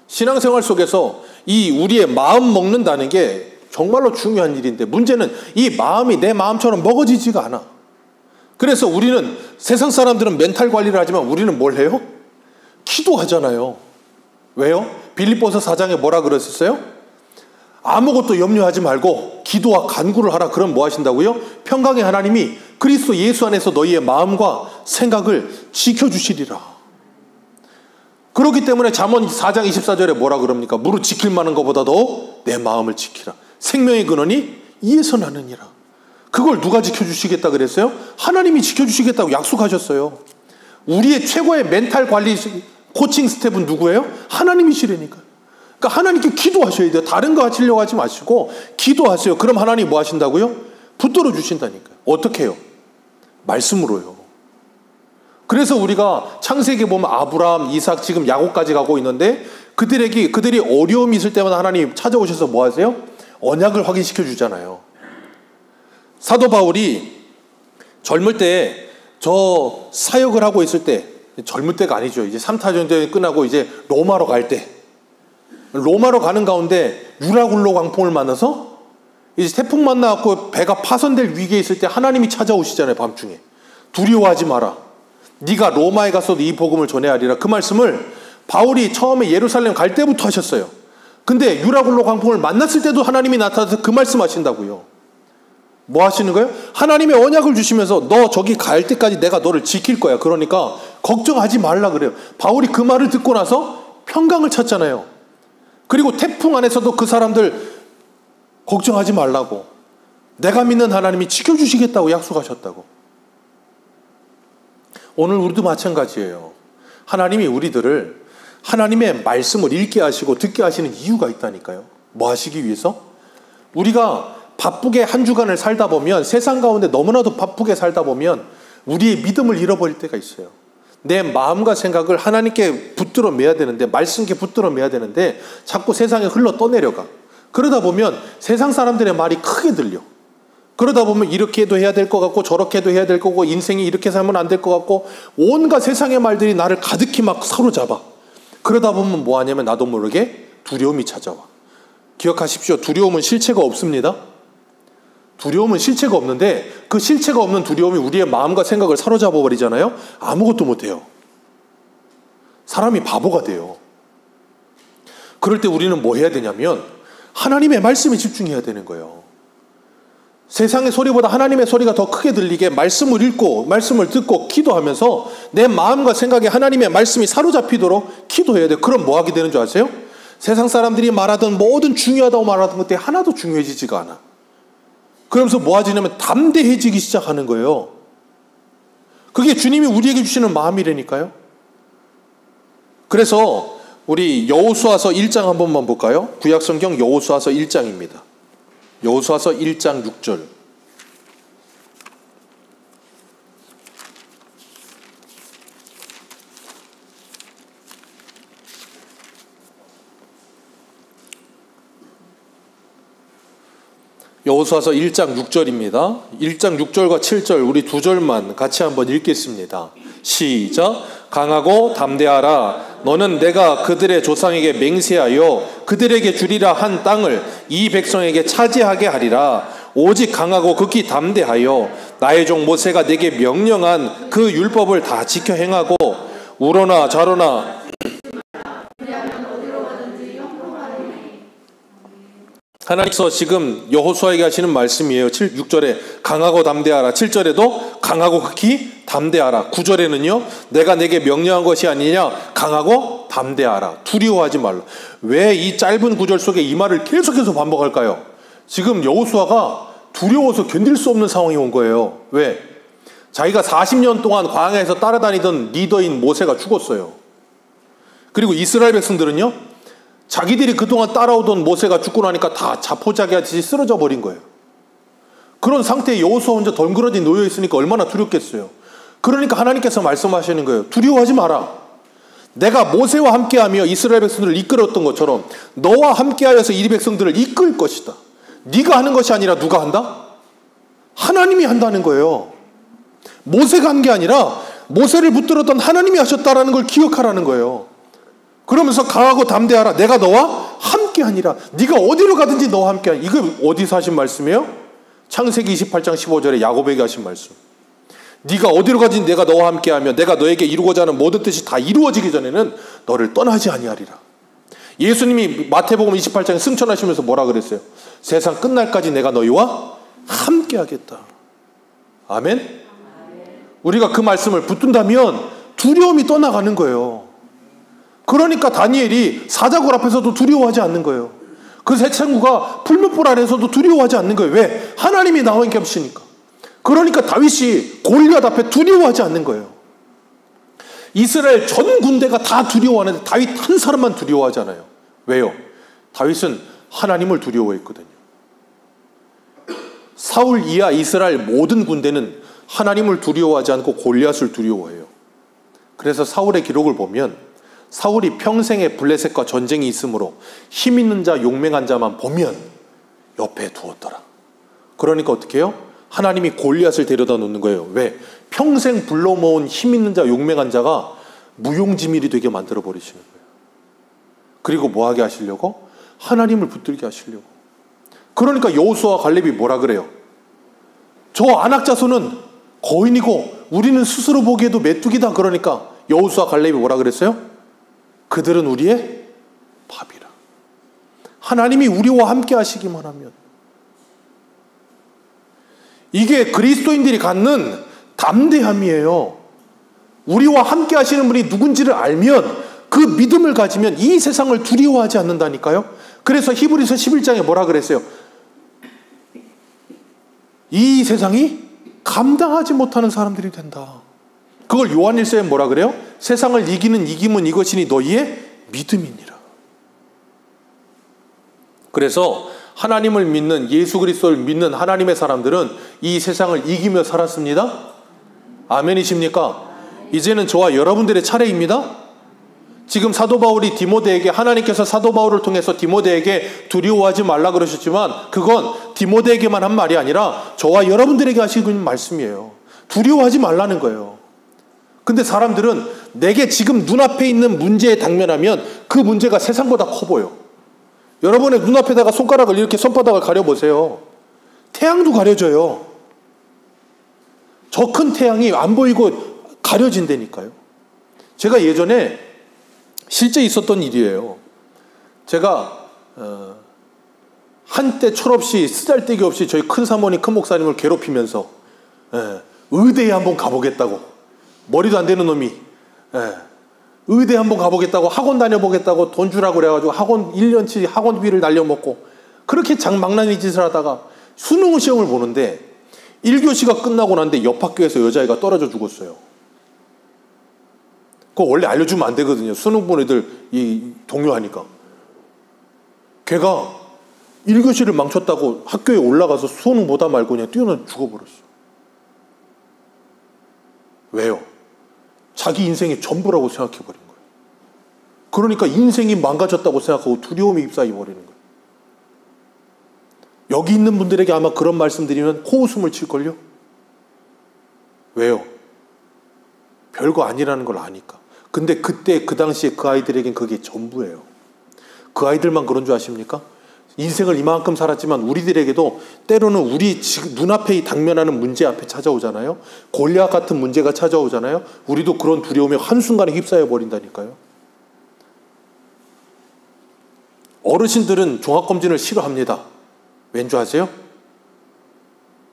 신앙생활 속에서 이 우리의 마음 먹는다는 게 정말로 중요한 일인데, 문제는 이 마음이 내 마음처럼 먹어지지가 않아. 그래서 우리는, 세상 사람들은 멘탈 관리를 하지만 우리는 뭘 해요? 기도하잖아요. 왜요? 빌립보서 4장에 뭐라 그랬었어요? 아무것도 염려하지 말고 기도와 간구를 하라. 그럼 뭐 하신다고요? 평강의 하나님이 그리스도 예수 안에서 너희의 마음과 생각을 지켜주시리라. 그렇기 때문에 잠언 4장 24절에 뭐라 그럽니까? 무릇 지킬 만한 것보다도 내 마음을 지키라. 생명의 근원이 이에서 나느니라. 그걸 누가 지켜주시겠다 그랬어요? 하나님이 지켜주시겠다고 약속하셨어요. 우리의 최고의 멘탈 관리 코칭 스텝은 누구예요? 하나님이시라니까요. 그러니까 하나님께 기도하셔야 돼요. 다른 거 하시려고 하지 마시고 기도하세요. 그럼 하나님이 뭐 하신다고요? 붙들어 주신다니까요. 어떻게 해요? 말씀으로요. 그래서 우리가 창세기에 보면 아브라함, 이삭, 지금 야곱까지 가고 있는데 그들이 어려움이 있을 때마다 하나님 찾아오셔서 뭐 하세요? 언약을 확인시켜 주잖아요. 사도 바울이 젊을 때 저 사역을 하고 있을 때, 젊을 때가 아니죠. 이제 3차 전쟁이 끝나고 이제 로마로 갈 때, 로마로 가는 가운데 유라굴로 광풍을 만나서 이제 태풍 만나갖고 배가 파손될 위기에 있을 때 하나님이 찾아오시잖아요. 밤중에. 두려워하지 마라. 네가 로마에 가서도 이 복음을 전해야 하리라. 그 말씀을 바울이 처음에 예루살렘 갈 때부터 하셨어요. 근데 유라굴로 광풍을 만났을 때도 하나님이 나타나서 그 말씀 하신다고요. 뭐 하시는 거예요? 하나님의 언약을 주시면서 너 저기 갈 때까지 내가 너를 지킬 거야. 그러니까 걱정하지 말라 그래요. 바울이 그 말을 듣고 나서 평강을 찾잖아요. 그리고 태풍 안에서도 그 사람들 걱정하지 말라고, 내가 믿는 하나님이 지켜주시겠다고 약속하셨다고. 오늘 우리도 마찬가지예요. 하나님이 우리들을 하나님의 말씀을 읽게 하시고 듣게 하시는 이유가 있다니까요. 뭐 하시기 위해서? 우리가 바쁘게 한 주간을 살다 보면, 세상 가운데 너무나도 바쁘게 살다 보면 우리의 믿음을 잃어버릴 때가 있어요. 내 마음과 생각을 하나님께 붙들어 매야 되는데, 말씀께 붙들어 매야 되는데 자꾸 세상에 흘러 떠내려가. 그러다 보면 세상 사람들의 말이 크게 들려. 그러다 보면 이렇게 해도 해야 될 것 같고 저렇게 해도 해야 될 거고, 인생이 이렇게 살면 안 될 것 같고, 온갖 세상의 말들이 나를 가득히 막 사로잡아. 그러다 보면 뭐 하냐면 나도 모르게 두려움이 찾아와. 기억하십시오. 두려움은 실체가 없습니다. 두려움은 실체가 없는데 그 실체가 없는 두려움이 우리의 마음과 생각을 사로잡아 버리잖아요. 아무것도 못해요. 사람이 바보가 돼요. 그럴 때 우리는 뭐 해야 되냐면 하나님의 말씀에 집중해야 되는 거예요. 세상의 소리보다 하나님의 소리가 더 크게 들리게 말씀을 읽고 말씀을 듣고 기도하면서 내 마음과 생각에 하나님의 말씀이 사로잡히도록 기도해야 돼요. 그럼 뭐 하게 되는 줄 아세요? 세상 사람들이 말하던 모든 중요하다고 말하던 것들이 하나도 중요해지지가 않아. 그러면서 뭐 하지냐면 담대해지기 시작하는 거예요. 그게 주님이 우리에게 주시는 마음이라니까요. 그래서 우리 여호수아서 1장 한 번만 볼까요? 구약성경 여호수아서 1장입니다. 여호수아서 1장 6절. 여호수아서 1장 6절입니다. 1장 6절과 7절 우리 두 절만 같이 한번 읽겠습니다. 시작. 강하고 담대하라. 너는 내가 그들의 조상에게 맹세하여 그들에게 주리라 한 땅을 이 백성에게 차지하게 하리라. 오직 강하고 극히 담대하여 나의 종 모세가 내게 명령한 그 율법을 다 지켜 행하고 우러나 좌로나 하나님께서 지금 여호수아에게 하시는 말씀이에요. 6절에 강하고 담대하라. 7절에도 강하고 극히 담대하라. 9절에는요. 내가 내게 명령한 것이 아니냐. 강하고 담대하라. 두려워하지 말라. 왜 이 짧은 구절 속에 이 말을 계속해서 반복할까요? 지금 여호수아가 두려워서 견딜 수 없는 상황이 온 거예요. 왜? 자기가 40년 동안 광야에서 따라다니던 리더인 모세가 죽었어요. 그리고 이스라엘 백성들은요. 자기들이 그동안 따라오던 모세가 죽고 나니까 다 자포자기하듯이 쓰러져 버린 거예요. 그런 상태에 여호수아 혼자 덩그러니 놓여 있으니까 얼마나 두렵겠어요. 그러니까 하나님께서 말씀하시는 거예요. 두려워하지 마라. 내가 모세와 함께하며 이스라엘 백성들을 이끌었던 것처럼 너와 함께하여서 이 백성들을 이끌 것이다. 네가 하는 것이 아니라 누가 한다? 하나님이 한다는 거예요. 모세가 한 게 아니라 모세를 붙들었던 하나님이 하셨다라는 걸 기억하라는 거예요. 그러면서 강하고 담대하라. 내가 너와 함께하니라. 네가 어디로 가든지 너와 함께하니라. 이거 어디서 하신 말씀이에요? 창세기 28장 15절에 야곱에게 하신 말씀. 네가 어디로 가든지 내가 너와 함께하며 내가 너에게 이루고자 하는 모든 뜻이 다 이루어지기 전에는 너를 떠나지 아니하리라. 예수님이 마태복음 28장에 승천하시면서 뭐라 그랬어요? 세상 끝날까지 내가 너희와 함께하겠다. 아멘? 우리가 그 말씀을 붙든다면 두려움이 떠나가는 거예요. 그러니까 다니엘이 사자굴 앞에서도 두려워하지 않는 거예요. 그 새 친구가 풀무불 아래에서도 두려워하지 않는 거예요. 왜? 하나님이 나와 함께 하시니까. 그러니까 다윗이 골리앗 앞에 두려워하지 않는 거예요. 이스라엘 전 군대가 다 두려워하는데 다윗 한 사람만 두려워하잖아요. 왜요? 다윗은 하나님을 두려워했거든요. 사울 이하 이스라엘 모든 군대는 하나님을 두려워하지 않고 골리앗을 두려워해요. 그래서 사울의 기록을 보면 사울이 평생에 블레셋과 전쟁이 있으므로 힘 있는 자, 용맹한 자만 보면 옆에 두었더라. 그러니까 어떻게 해요? 하나님이 골리앗을 데려다 놓는 거예요. 왜? 평생 불러 모은 힘 있는 자, 용맹한 자가 무용지밀이 되게 만들어 버리시는 거예요. 그리고 뭐 하게 하시려고? 하나님을 붙들게 하시려고. 그러니까 여호수아와 갈렙이 뭐라 그래요? 저 안악자손은 거인이고 우리는 스스로 보기에도 메뚜기다. 그러니까 여호수아 갈렙이 뭐라 그랬어요? 그들은 우리의 밥이라. 하나님이 우리와 함께 하시기만 하면. 이게 그리스도인들이 갖는 담대함이에요. 우리와 함께 하시는 분이 누군지를 알면 그 믿음을 가지면 이 세상을 두려워하지 않는다니까요. 그래서 히브리서 11장에 뭐라 그랬어요? 이 세상이 감당하지 못하는 사람들이 된다. 그걸 요한일서에 뭐라 그래요? 세상을 이기는 이김은 이것이니 너희의 믿음이니라. 그래서 하나님을 믿는, 예수 그리스도를 믿는 하나님의 사람들은 이 세상을 이기며 살았습니다. 아멘이십니까? 이제는 저와 여러분들의 차례입니다. 지금 사도 바울이 디모데에게, 하나님께서 사도 바울을 통해서 디모데에게 두려워하지 말라 그러셨지만 그건 디모데에게만 한 말이 아니라 저와 여러분들에게 하시고 있는 말씀이에요. 두려워하지 말라는 거예요. 근데 사람들은 내게 지금 눈앞에 있는 문제에 당면하면 그 문제가 세상보다 커 보여. 여러분의 눈앞에다가 손가락을 이렇게 손바닥을 가려보세요. 태양도 가려져요. 저 큰 태양이 안 보이고 가려진다니까요. 제가 예전에 실제 있었던 일이에요. 제가 한때 철없이 쓰잘데기 없이 저희 큰 사모님, 큰 목사님을 괴롭히면서 의대에 한번 가보겠다고, 머리도 안 되는 놈이 의대 한번 가보겠다고, 학원 다녀보겠다고 돈 주라고 그래가지고 학원 1년치 학원비를 날려먹고 그렇게 장망나니 짓을 하다가 수능 시험을 보는데 1교시가 끝나고 났는데 옆 학교에서 여자애가 떨어져 죽었어요. 그거 원래 알려주면 안 되거든요. 수능 본 애들 동요하니까. 걔가 1교시를 망쳤다고 학교에 올라가서 수능 보다 말고 그냥 뛰어나 죽어버렸어. 왜요? 자기 인생이 전부라고 생각해버린 거예요. 그러니까 인생이 망가졌다고 생각하고 두려움이 휩싸여버리는 거예요. 여기 있는 분들에게 아마 그런 말씀 드리면 코웃음을 칠걸요? 왜요? 별거 아니라는 걸 아니까. 근데 그때 그 당시에 그 아이들에겐 그게 전부예요. 그 아이들만 그런 줄 아십니까? 인생을 이만큼 살았지만 우리들에게도 때로는 우리 지금 눈앞에 당면하는 문제 앞에 찾아오잖아요. 골리앗 같은 문제가 찾아오잖아요. 우리도 그런 두려움에 한순간에 휩싸여 버린다니까요. 어르신들은 종합검진을 싫어합니다. 왠 줄 아세요?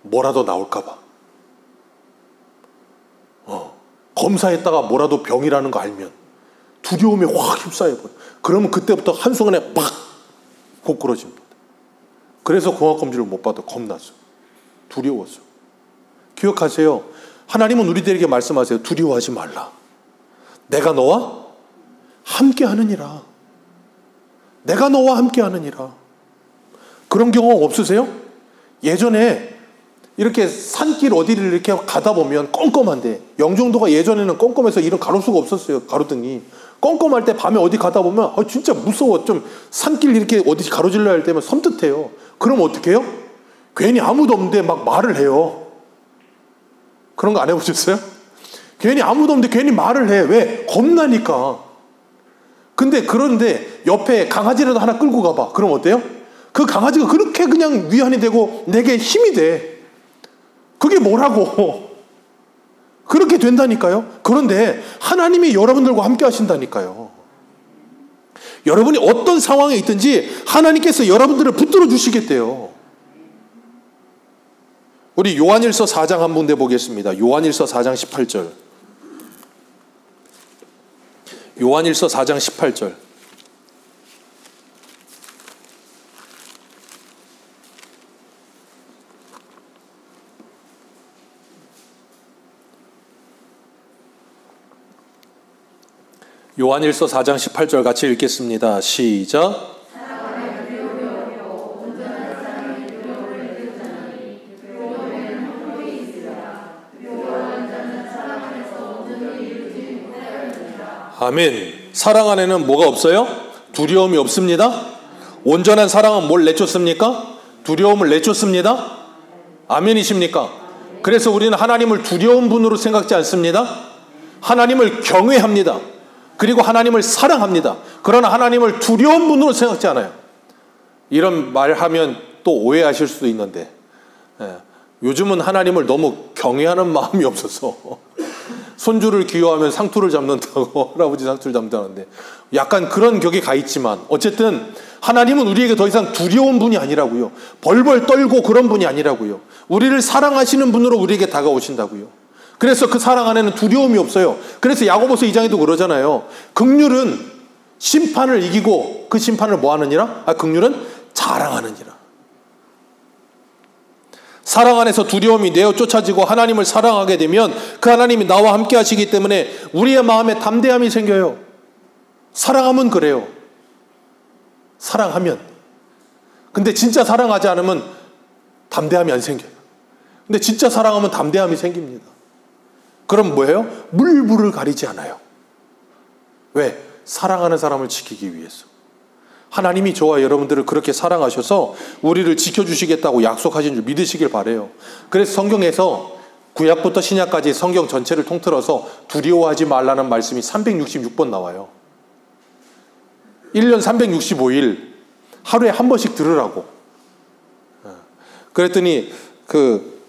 뭐라도 나올까 봐. 검사했다가 뭐라도 병이라는 거 알면 두려움에 확 휩싸여 버려. 그러면 그때부터 한순간에 팍 고꾸러집니다. 그래서 종합검진을 못 받아. 겁나서. 두려워서. 기억하세요. 하나님은 우리들에게 말씀하세요. 두려워하지 말라. 내가 너와 함께 하느니라. 내가 너와 함께 하느니라. 그런 경험 없으세요? 예전에 이렇게 산길 어디를 이렇게 가다 보면 껌껌한데, 영종도가 예전에는 껌껌해서 이런 가로수가 없었어요. 가로등이. 껌껌할 때 밤에 어디 가다 보면 진짜 무서워. 좀 산길 이렇게 어디 가로질러야 할 때면 섬뜩해요. 그럼 어떻게 해요? 괜히 아무도 없는데 막 말을 해요. 그런 거 안 해보셨어요? 괜히 아무도 없는데 괜히 말을 해. 왜? 겁나니까. 그런데 옆에 강아지라도 하나 끌고 가봐. 그럼 어때요? 그 강아지가 그렇게 그냥 위안이 되고 내게 힘이 돼. 그게 뭐라고. 그렇게 된다니까요. 그런데 하나님이 여러분들과 함께 하신다니까요. 여러분이 어떤 상황에 있든지 하나님께서 여러분들을 붙들어 주시겠대요. 우리 요한일서 4장 한 군데 보겠습니다. 요한일서 4장 18절. 요한일서 4장 18절. 요한일서 4장 18절 같이 읽겠습니다. 시작. 아멘. 사랑 안에는 뭐가 없어요? 두려움이 없습니다. 온전한 사랑은 뭘 내쫓습니까? 두려움을 내쫓습니다. 아멘이십니까? 그래서 우리는 하나님을 두려운 분으로 생각지 않습니다. 하나님을 경외합니다. 그리고 하나님을 사랑합니다. 그러나 하나님을 두려운 분으로 생각지 않아요. 이런 말하면 또 오해하실 수도 있는데, 요즘은 하나님을 너무 경외하는 마음이 없어서 손주를 귀여워하면 상투를 잡는다고 할아버지 상투를 잡는다는데 약간 그런 격에 가 있지만 어쨌든 하나님은 우리에게 더 이상 두려운 분이 아니라고요. 벌벌 떨고 그런 분이 아니라고요. 우리를 사랑하시는 분으로 우리에게 다가오신다고요. 그래서 그 사랑 안에는 두려움이 없어요. 그래서 야고보서 2장에도 그러잖아요. 긍휼은 심판을 이기고 그 심판을 뭐 하느니라? 긍휼은 자랑하느니라. 사랑 안에서 두려움이 내어 쫓아지고 하나님을 사랑하게 되면 그 하나님이 나와 함께 하시기 때문에 우리의 마음에 담대함이 생겨요. 사랑하면 그래요. 사랑하면. 근데 진짜 사랑하지 않으면 담대함이 안 생겨요. 근데 진짜 사랑하면 담대함이 생깁니다. 그럼 뭐예요? 물불을 가리지 않아요. 왜? 사랑하는 사람을 지키기 위해서. 하나님이 저와 여러분들을 그렇게 사랑하셔서 우리를 지켜주시겠다고 약속하신 줄 믿으시길 바라요. 그래서 성경에서 구약부터 신약까지 성경 전체를 통틀어서 두려워하지 말라는 말씀이 366번 나와요. 1년 365일 하루에 한 번씩 들으라고. 그랬더니 그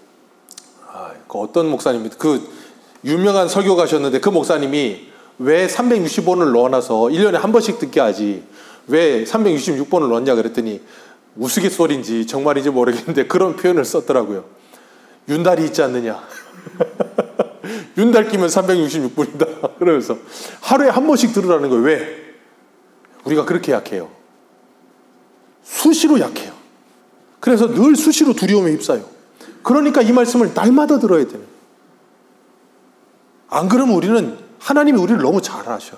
어떤 목사님입니다. 그 유명한 설교 가셨는데 그 목사님이 왜 365번을 넣어놔서 1년에 한 번씩 듣게 하지 왜 366번을 넣었냐 그랬더니 우스갯소리인지 정말인지 모르겠는데 그런 표현을 썼더라고요. 윤달이 있지 않느냐. 윤달 끼면 366번이다. 그러면서 하루에 한 번씩 들으라는 거예요. 왜? 우리가 그렇게 약해요. 수시로 약해요. 그래서 늘 수시로 두려움에 휩싸요. 그러니까 이 말씀을 날마다 들어야 돼요. 안 그러면 우리는 하나님이 우리를 너무 잘 아셔.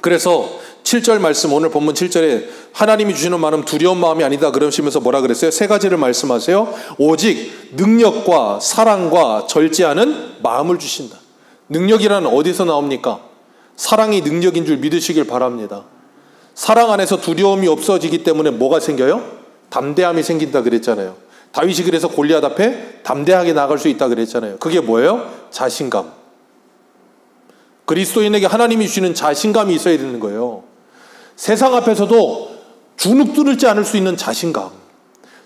그래서 7절 말씀, 오늘 본문 7절에 하나님이 주시는 마음은 두려운 마음이 아니다 그러시면서 뭐라 그랬어요? 세 가지를 말씀하세요. 오직 능력과 사랑과 절제하는 마음을 주신다. 능력이란 어디서 나옵니까? 사랑이 능력인 줄 믿으시길 바랍니다. 사랑 안에서 두려움이 없어지기 때문에 뭐가 생겨요? 담대함이 생긴다 그랬잖아요. 다윗이 그래서 골리앗 앞에 담대하게 나갈 수 있다 그랬잖아요. 그게 뭐예요? 자신감. 그리스도인에게 하나님이 주시는 자신감이 있어야 되는 거예요. 세상 앞에서도 주눅 들지 않을 수 있는 자신감.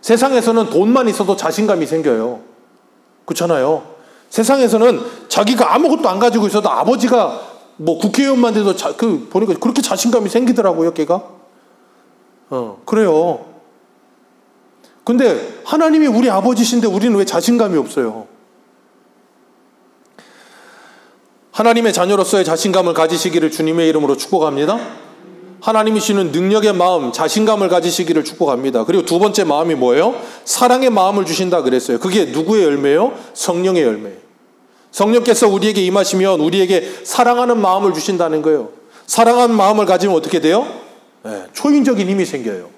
세상에서는 돈만 있어도 자신감이 생겨요. 그렇잖아요. 세상에서는 자기가 아무것도 안 가지고 있어도 아버지가 뭐 국회의원만 돼도 보니까 그렇게 자신감이 생기더라고요, 걔가. 그래요. 근데 하나님이 우리 아버지신데 우리는 왜 자신감이 없어요? 하나님의 자녀로서의 자신감을 가지시기를 주님의 이름으로 축복합니다. 하나님이 주시는 능력의 마음, 자신감을 가지시기를 축복합니다. 그리고 두 번째 마음이 뭐예요? 사랑의 마음을 주신다 그랬어요. 그게 누구의 열매예요? 성령의 열매예요. 성령께서 우리에게 임하시면 우리에게 사랑하는 마음을 주신다는 거예요. 사랑하는 마음을 가지면 어떻게 돼요? 초인적인 힘이 생겨요.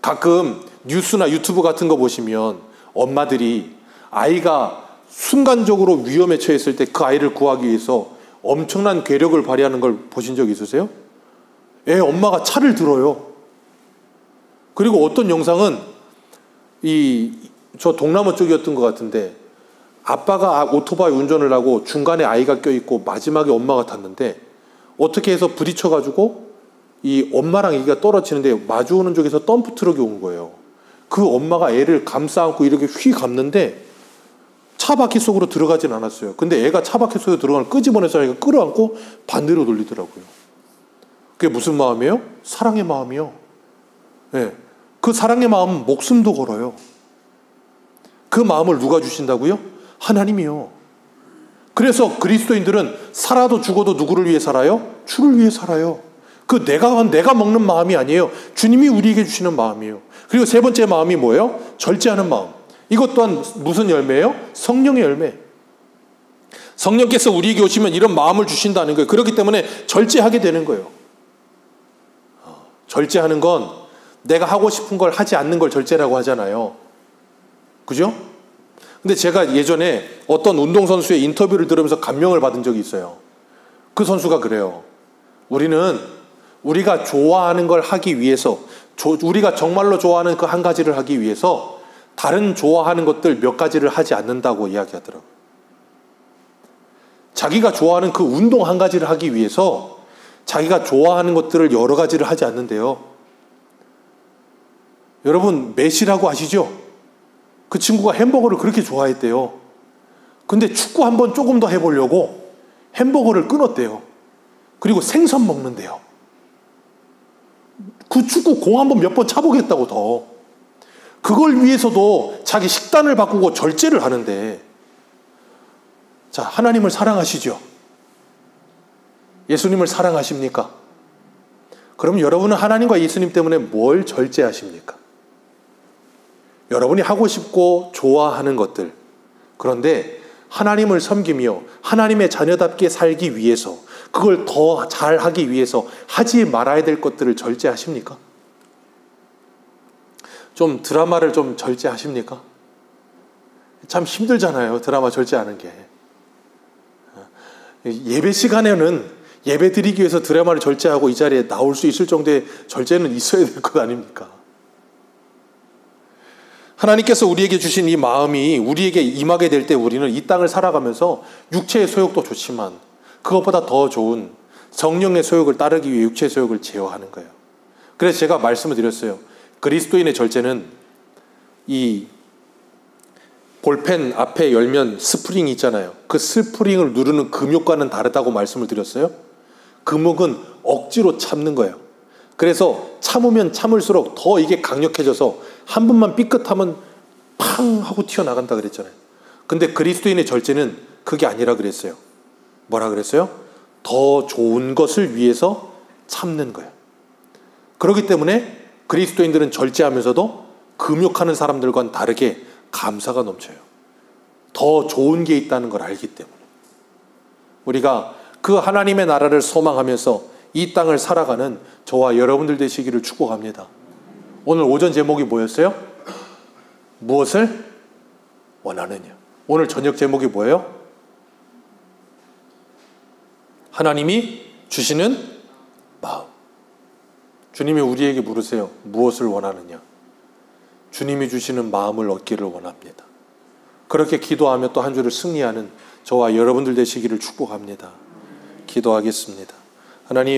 가끔 뉴스나 유튜브 같은 거 보시면 엄마들이 아이가 순간적으로 위험에 처했을 때 그 아이를 구하기 위해서 엄청난 괴력을 발휘하는 걸 보신 적 있으세요? 엄마가 차를 들어요. 그리고 어떤 영상은 저 동남아 쪽이었던 것 같은데 아빠가 오토바이 운전을 하고 중간에 아이가 껴있고 마지막에 엄마가 탔는데 어떻게 해서 부딪혀가지고 이 엄마랑 애기가 떨어지는데 마주오는 쪽에서 덤프 트럭이 온 거예요. 그 엄마가 애를 감싸 안고 이렇게 휘 감는데 차 바퀴 속으로 들어가진 않았어요. 근데 애가 차 바퀴 속에 들어가는 끄집어내서 애가 끌어안고 반대로 돌리더라고요. 그게 무슨 마음이에요? 사랑의 마음이요. 네. 그 사랑의 마음은 목숨도 걸어요. 그 마음을 누가 주신다고요? 하나님이요. 그래서 그리스도인들은 살아도 죽어도 누구를 위해 살아요? 주를 위해 살아요. 그 내가 먹는 마음이 아니에요. 주님이 우리에게 주시는 마음이에요. 그리고 세 번째 마음이 뭐예요? 절제하는 마음. 이것 또한 무슨 열매예요? 성령의 열매. 성령께서 우리에게 오시면 이런 마음을 주신다는 거예요. 그렇기 때문에 절제하게 되는 거예요. 절제하는 건 내가 하고 싶은 걸 하지 않는 걸 절제라고 하잖아요. 그죠? 근데 제가 예전에 어떤 운동선수의 인터뷰를 들으면서 감명을 받은 적이 있어요. 그 선수가 그래요. 우리가 좋아하는 걸 하기 위해서, 우리가 정말로 좋아하는 그 한 가지를 하기 위해서 다른 좋아하는 것들 몇 가지를 하지 않는다고 이야기하더라고요. 자기가 좋아하는 그 운동 한 가지를 하기 위해서 자기가 좋아하는 것들을 여러 가지를 하지 않는데요. 여러분, 메시라고 아시죠? 그 친구가 햄버거를 그렇게 좋아했대요. 근데 축구 한번 조금 더 해보려고 햄버거를 끊었대요. 그리고 생선 먹는데요. 그 축구 공 한번 몇 번 차보겠다고 더. 그걸 위해서도 자기 식단을 바꾸고 절제를 하는데, 자, 하나님을 사랑하시죠? 예수님을 사랑하십니까? 그럼 여러분은 하나님과 예수님 때문에 뭘 절제하십니까? 여러분이 하고 싶고 좋아하는 것들, 그런데 하나님을 섬기며 하나님의 자녀답게 살기 위해서, 그걸 더 잘하기 위해서 하지 말아야 될 것들을 절제하십니까? 좀 드라마를 좀 절제하십니까? 참 힘들잖아요, 드라마 절제하는 게. 예배 시간에는 예배 드리기 위해서 드라마를 절제하고 이 자리에 나올 수 있을 정도의 절제는 있어야 될 것 아닙니까? 하나님께서 우리에게 주신 이 마음이 우리에게 임하게 될 때 우리는 이 땅을 살아가면서 육체의 소욕도 좋지만 그것보다 더 좋은 성령의 소욕을 따르기 위해 육체의 소욕을 제어하는 거예요. 그래서 제가 말씀을 드렸어요. 그리스도인의 절제는 이 볼펜 앞에 열면 스프링이 있잖아요. 그 스프링을 누르는 금욕과는 다르다고 말씀을 드렸어요. 금욕은 억지로 참는 거예요. 그래서 참으면 참을수록 더 이게 강력해져서 한 번만 삐끗하면 팡 하고 튀어나간다 그랬잖아요. 근데 그리스도인의 절제는 그게 아니라 그랬어요. 뭐라 그랬어요? 더 좋은 것을 위해서 참는 거예요. 그렇기 때문에 그리스도인들은 절제하면서도 금욕하는 사람들과는 다르게 감사가 넘쳐요. 더 좋은 게 있다는 걸 알기 때문에. 우리가 그 하나님의 나라를 소망하면서 이 땅을 살아가는 저와 여러분들 되시기를 축복합니다. 오늘 오전 제목이 뭐였어요? 무엇을 원하느냐. 오늘 저녁 제목이 뭐예요? 하나님이 주시는 마음. 주님이 우리에게 물으세요. 무엇을 원하느냐? 주님이 주시는 마음을 얻기를 원합니다. 그렇게 기도하며 또 한 주를 승리하는 저와 여러분들 되시기를 축복합니다. 기도하겠습니다. 하나님,